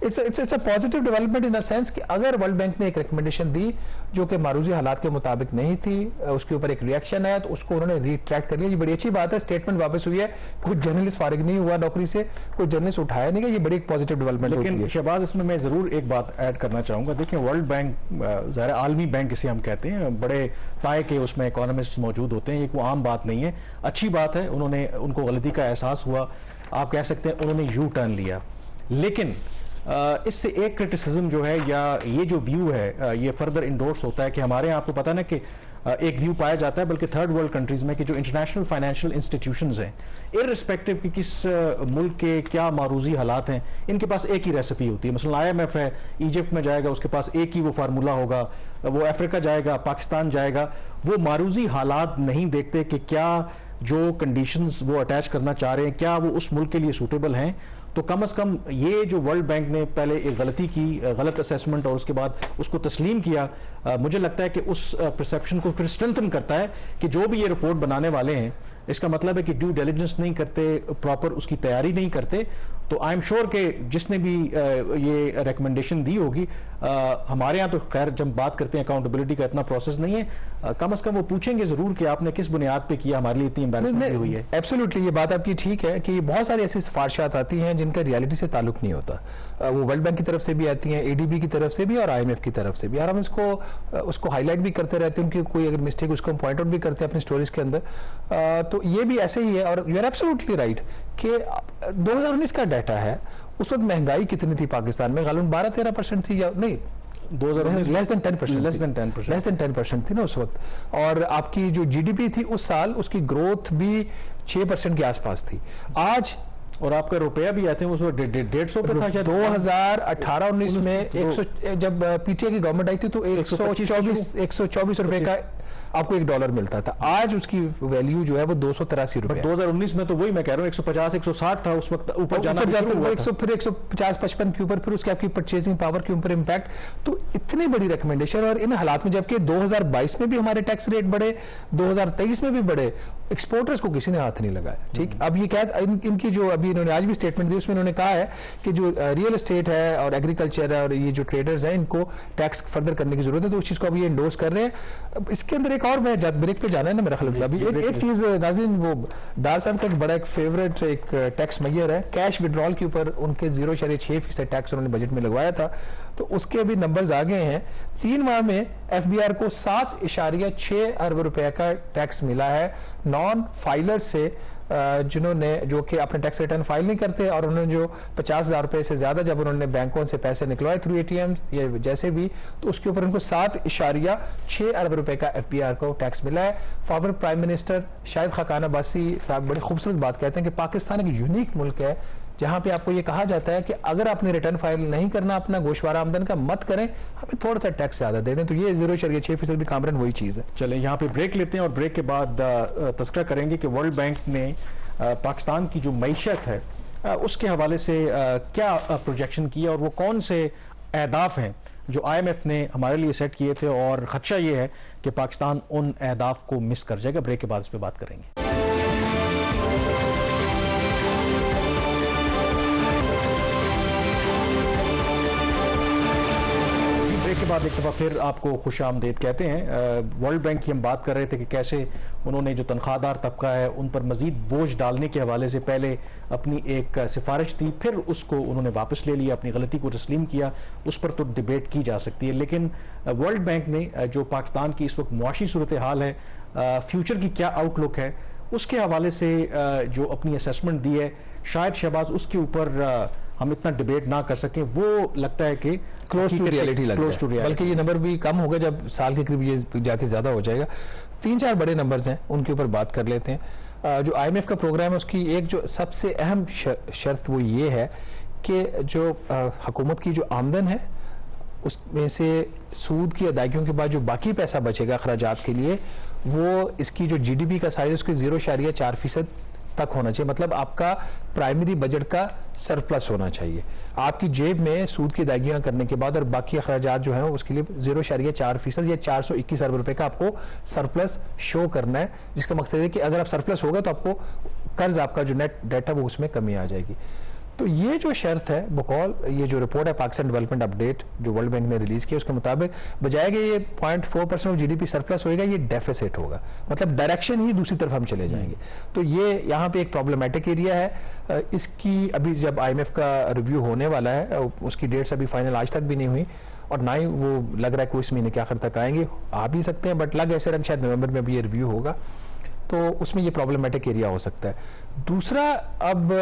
It's a positive development in a sense कि अगर world bank ने एक रिकमेंडेशन दी जो कि मारूजी हालात के मुताबिक नहीं थी, उसके ऊपर एक रिएक्शन आया तो उसको उन्होंने रिट्रैक्ट कर लिया। ये बड़ी अच्छी बात है, स्टेटमेंट वापस हुई है, कोई जर्नलिस्ट फारिग नहीं हुआ नौकरी से, कोई जर्नलिस्ट उठाया नहीं गया, ये बड़ी एक पॉजिटिव डेवलपमेंट होती है। लेकिन शहबाज, इसमें मैं जरूर एक बात ऐड करना चाहूंगा। देखिए, वर्ल्ड बैंक ज़ाहिर आलमी बैंक इसे हम कहते हैं, बड़े पाए के उसमें इकोनॉमिस्ट मौजूद होते हैं, ये कोई आम बात नहीं है, अच्छी बात है। उनको गलती का एहसास हुआ, आप कह सकते हैं उन्होंने यू टर्न लिया। लेकिन इससे एक क्रिटिसिज्म जो है या ये जो व्यू है ये फर्दर इंडोर्स होता है कि हमारे यहाँ आपको पता ना कि एक व्यू पाया जाता है बल्कि थर्ड वर्ल्ड कंट्रीज में कि जो इंटरनेशनल फाइनेंशियल इंस्टीट्यूशंस हैं, इररिस्पेक्टिव कि किस मुल्क के क्या मारूजी हालात हैं, इनके पास एक ही रेसिपी होती है। मसलन IMF है, इजिप्ट में जाएगा उसके पास एक ही वो फार्मूला होगा, वो अफ्रीका जाएगा, पाकिस्तान जाएगा, वो मारूजी हालात नहीं देखते कि क्या जो कंडीशंस वो अटैच करना चाह रहे हैं क्या वो उस मुल्क के लिए सूटेबल हैं। तो कम से कम ये जो वर्ल्ड बैंक ने पहले एक गलती की, गलत असेसमेंट, और उसके बाद उसको तस्लीम किया, मुझे लगता है कि उस परसेप्शन को फिर स्ट्रेंथन करता है कि जो भी ये रिपोर्ट बनाने वाले हैं, इसका मतलब है कि ड्यू डिलिजेंस नहीं करते, प्रॉपर उसकी तैयारी नहीं करते। तो आई एम श्योर कि जिसने भी ये रिकमेंडेशन दी होगी, हमारे यहाँ तो खैर जब बात करते हैं अकाउंटेबिलिटी का इतना प्रोसेस नहीं है, कम से कम वो पूछेंगे जरूर कि आपने किस बुनियाद पे किया, हमारे लिए इतनी एम्बैरेसमेंट हुई है। एब्सोल्युटली, ये बात आपकी ठीक है कि बहुत सारी ऐसी सिफारिशात आती हैं जिनका रियलिटी से ताल्लुक नहीं होता। वो वर्ल्ड बैंक की तरफ से भी आती हैं, ADB की तरफ से भी और IMF की तरफ से भी, और हम उसको हाईलाइट भी करते रहते हैं, उनकी कोई अगर मिस्टेक उसको हम पॉइंट आउट भी करते हैं अपनी स्टोरीज के अंदर। तो ये भी ऐसे ही है। और यू आर एब्सोल्युटली राइट कि 2019 का डाटा है, उस वक्त महंगाई कितनी थी पाकिस्तान में, गालिबन 12-13% थी, या नहीं 2019 लेस देन 10% थी ना उस वक्त। और आपकी जो GDP थी उस साल, उसकी ग्रोथ भी 6% के आसपास थी। आज और आपका रुपया भी आते हैं उस वक्त 150 पे था शायद 2018-19 में 100, जब PTI की गवर्नमेंट आई थी तो 124 रुपए का आपको $1 मिलता था। आज उसकी वैल्यू जो है वो 283 रुपए। 2019 में तो वही मैं कह रहा हूँ 150-160 था उस वक्त, ऊपर जाना फिर 150-55 के ऊपर, फिर उसके आपकी परचेजिंग पावर के ऊपर इम्पैक्ट। तो इतनी बड़ी रिकमेंडेशन, और इन हालात में जबकि 2022 में भी हमारे टैक्स रेट बढ़े, 2023 में भी बढ़े, एक्सपोर्टर्स को किसी ने हाथ नहीं लगाया। ठीक, अब ये क्या इनकी जो अभी इन्होंने आज भी स्टेटमेंट दी, उसमें इन्होंने कहा है कि जो रियल एस्टेट है और एग्रीकल्चर है और ये जो ट्रेडर्स हैं, इनको टैक्स फर्दर करने की जरूरत है, तो उस चीज को अभी एंडोर्स कर रहे हैं। इसके अंदर एक और मैं ब्रेक पे जाना है ना मेरा ख्याल, अभी एक चीज नाज़रीन, वो डार साहब का एक बड़ा एक फेवरेट एक टैक्स मैयर है, कैश विड्रॉल के ऊपर उनके 0.6% टैक्स उन्होंने बजट में लगवाया था। तो उसके अभी नंबर्स आ गए हैं। 3 माह में FBR को 7.6 अरब रुपए का टैक्स मिला है नॉन फाइलर से, जिन्होंने जो कि अपने टैक्स रिटर्न फाइल नहीं करते, और उन्होंने जो 50,000 रुपए से ज्यादा जब उन्होंने बैंकों से पैसे निकलवाए थ्रू ATM या जैसे भी, तो उसके ऊपर उनको 7.6 अरब रुपए का FBR को टैक्स मिला है। Former prime minister Shahid Khaqan Abbasi साहब बड़ी खूबसूरत बात कहते हैं कि पाकिस्तान एक यूनिक मुल्क है जहां पे आपको ये कहा जाता है कि अगर आपने रिटर्न फाइल नहीं करना अपना गोशवारा आमदन का, मत करें, हमें थोड़ा सा टैक्स ज्यादा दे दें। तो ये 0.6% भी कामरन वही चीज है। चले यहाँ पे ब्रेक लेते हैं और ब्रेक के बाद तस्करा करेंगे कि वर्ल्ड बैंक ने पाकिस्तान की जो मईशत है उसके हवाले से क्या प्रोजेक्शन किया और वो कौन से अहदाफ हैं जो IMF ने हमारे लिए सेट किए थे, और खदशा ये है कि पाकिस्तान उन अहदाफ को मिस कर जाएगा। ब्रेक के बाद इस पर बात करेंगे। के बाद एक दफ़ा फिर आपको खुश आमदेद कहते हैं। वर्ल्ड बैंक की हम बात कर रहे थे कि कैसे उन्होंने जो तनख्वाहदार तबका है उन पर मजीद बोझ डालने के हवाले से पहले अपनी एक सिफारिश दी, फिर उसको उन्होंने वापस ले लिया, अपनी गलती को तस्लीम किया। उस पर तो डिबेट की जा सकती है, लेकिन वर्ल्ड बैंक ने जो पाकिस्तान की इस वक्त मुआशी सूरत हाल है, फ्यूचर की क्या आउटलुक है, उसके हवाले से जो अपनी असेसमेंट दी है, शायद शहबाज उसके ऊपर हम इतना डिबेट ना कर सकें। वो लगता है कि क्लोज टू रियलिटी लग रहा है, बल्कि ये नंबर भी कम होगा जब साल के करीब ये जाके ज्यादा हो जाएगा। 3-4 बड़े नंबर्स हैं, उनके ऊपर बात कर लेते हैं। जो IMF का प्रोग्राम है उसकी एक जो सबसे अहम शर्त वो ये है कि जो हुकूमत की जो आमदन है उसमें से सूद की अदायगियों के बाद जो बाकी पैसा बचेगा अखराजात के लिए, वो इसकी जो GDP का साइज उसके 0.4% तक होना चाहिए। मतलब आपका प्राइमरी बजट का सरप्लस होना चाहिए आपकी जेब में सूद की अदायगियां करने के बाद, और बाकी अखराजात जो हैं उसके लिए 0.4% या 421 अरब रुपए का आपको सरप्लस शो करना है, जिसका मकसद है कि अगर आप सरप्लस होगा तो आपको कर्ज, आपका जो नेट डेट है वो उसमें कमी आ जाएगी। तो ये जो शर्त है बकौल ये जो रिपोर्ट है पाकिस्तान डेवलपमेंट अपडेट जो वर्ल्ड बैंक ने रिलीज किया उसके मुताबिक बजाय कि ये 0.4% ऑफ जीडीपी सरप्लस होएगा, ये डेफिसिट होगा, मतलब डायरेक्शन ही दूसरी तरफ हम चले जाएंगे। तो ये यहाँ पे एक प्रॉब्लमेटिक एरिया है। इसकी अभी जब IMF का रिव्यू होने वाला है, उसकी डेट्स अभी फाइनल आज तक भी नहीं हुई और ना ही वो लग रहा है कि इस महीने के आखिर तक आएंगे, आ भी सकते हैं, बट लग ऐसे रंग शायद नवंबर में भी ये रिव्यू होगा, तो उसमें ये प्रॉब्लमेटिक एरिया हो सकता है। दूसरा, अब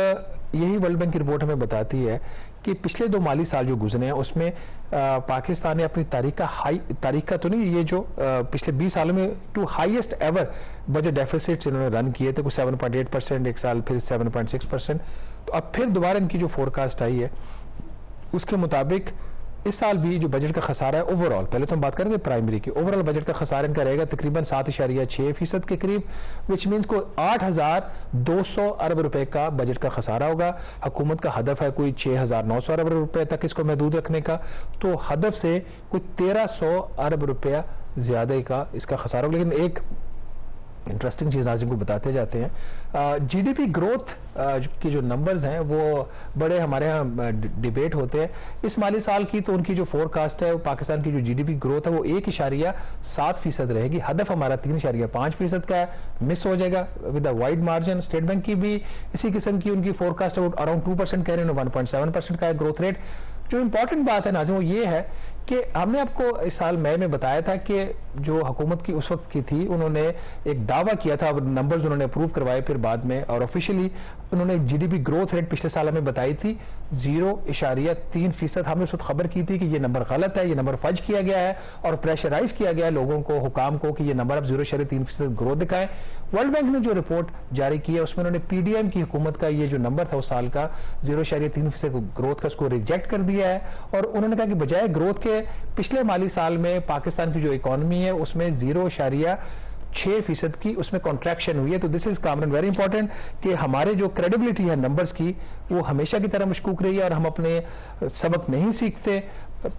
यही वर्ल्ड बैंक की रिपोर्ट हमें बताती है कि पिछले 2 माली साल जो गुजरे हैं उसमें पाकिस्तान ने अपनी तारीख का तो नहीं, ये जो पिछले 20 सालों में two highest ever budget deficits इन्होंने रन किए थे, कुछ 7.8% एक साल, फिर 7.6%। तो अब फिर दोबारा इनकी जो फोरकास्ट आई है उसके मुताबिक इस साल भी जो बजट का खसारा है ओवरऑल, पहले तो हम बात करेंगे प्राइमरी की, ओवरऑल बजट का खसारा इनका रहेगा तकरीबन 7.6% के करीब, विच मीन्स को 8,200 अरब रुपए का बजट का खसारा होगा। हुकूमत का हदफ है कोई 6,900 अरब रुपए तक इसको महदूद रखने का, तो हदफ से कोई 1,300 अरब रुपया ज्यादा का इसका खसारा होगा। लेकिन एक इंटरेस्टिंग चीज़ नाज़रीन को बताते जाते हैं, जीडीपी ग्रोथ की जो नंबर्स हैं वो बड़े हमारे यहाँ डिबेट होते हैं। इस माली साल की तो उनकी जो फोरकास्ट है, पाकिस्तान की जो जीडीपी ग्रोथ है वो 1.7% रहेगी। हदफ हमारा 3.5% का है, मिस हो जाएगा with a wide margin. State bank की भी इसी किस्म की उनकी फोरकास्ट है, अराउंड 2% कह रहे हैं, 1.7% का है ग्रोथ रेट। जो इंपॉर्टेंट बात है नाज़रीन वो ये है कि हमने आपको इस साल मई में बताया था कि जो हुकूमत की उस वक्त की थी, उन्होंने एक दावा किया था, नंबर्स उन्होंने अप्रूव करवाए फिर बाद में, और ऑफिशियली उन्होंने जीडीपी ग्रोथ रेट पिछले साल हमें बताई थी 0.3%। हमने उस वक्त खबर की थी कि ये नंबर गलत है, ये नंबर फर्ज किया गया है और प्रेशराइज किया गया है लोगों को, हुकाम को, कि ये नंबर अब 0.3% ग्रोथ दिखाएं। वर्ल्ड बैंक ने जो रिपोर्ट जारी की है उसमें उन्होंने पीडीएम की हुकूमत का ये जो नंबर था उस साल का 0.3% ग्रोथ का, उसको रिजेक्ट कर दिया है और उन्होंने कहा कि बजाय ग्रोथ के पिछले माली साल में पाकिस्तान की जो इकोनॉमी है उसमें 0.6% की उसमें कॉन्ट्रैक्शन हुई है। तो this is common very important कि हमारे जो क्रेडिबिलिटी है नंबर्स की वो हमेशा की तरह मशकूक रही है और हम अपने सबक नहीं सीखते।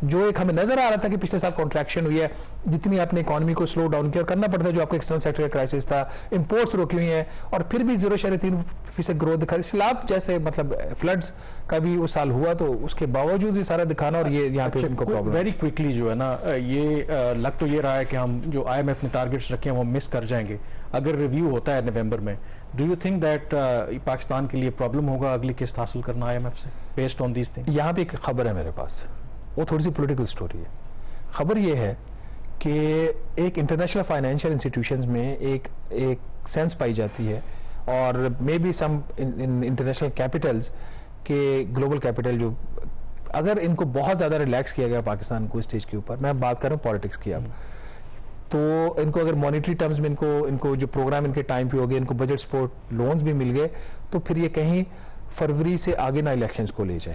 जो एक हमें नजर आ रहा था कि पिछले साल कॉन्ट्रैक्शन हुई है, जितनी आपने इकोनॉमी को स्लो डाउन किया और करना पड़ता है, जो आपका एक्सटर्नल सेक्टर का क्राइसिस था, इंपोर्ट्स रोकी हुई हैं और फिर भी 0.3% ग्रोथ दिखा। सैलाब जैसे मतलब फ्लड्स का भी उस साल हुआ, तो उसके बावजूद ये सारा दिखाना और ये यहाँ पे इनको प्रॉब्लम वेरी क्विकली जो है ना, ये लग तो ये रहा है कि हम जो IMF ने टारगेट्स रखे हैं वो मिस कर जाएंगे अगर रिव्यू होता है नवंबर में। Do you think that Pakistan के लिए प्रॉब्लम होगा अगली किस्त हासिल करना IMF से बेस्ड ऑन दीज थिंग्स? यहाँ पे एक खबर है मेरे पास, वो थोड़ी सी पॉलिटिकल स्टोरी है। खबर ये है कि एक इंटरनेशनल फाइनेंशियल इंस्टीट्यूशंस में एक सेंस पाई जाती है और may be some international capitals के ग्लोबल कैपिटल जो अगर इनको बहुत ज़्यादा रिलैक्स किया गया पाकिस्तान को स्टेज के ऊपर, मैं बात कर रहा हूँ पॉलिटिक्स की अब, तो इनको अगर मॉनेटरी टर्म्स में इनको जो प्रोग्राम इनके टाइम पे हो गए, इनको बजट सपोर्ट लोन्स भी मिल गए, तो फिर ये कहीं फरवरी से आगे ना इलेक्शंस को ले जाए।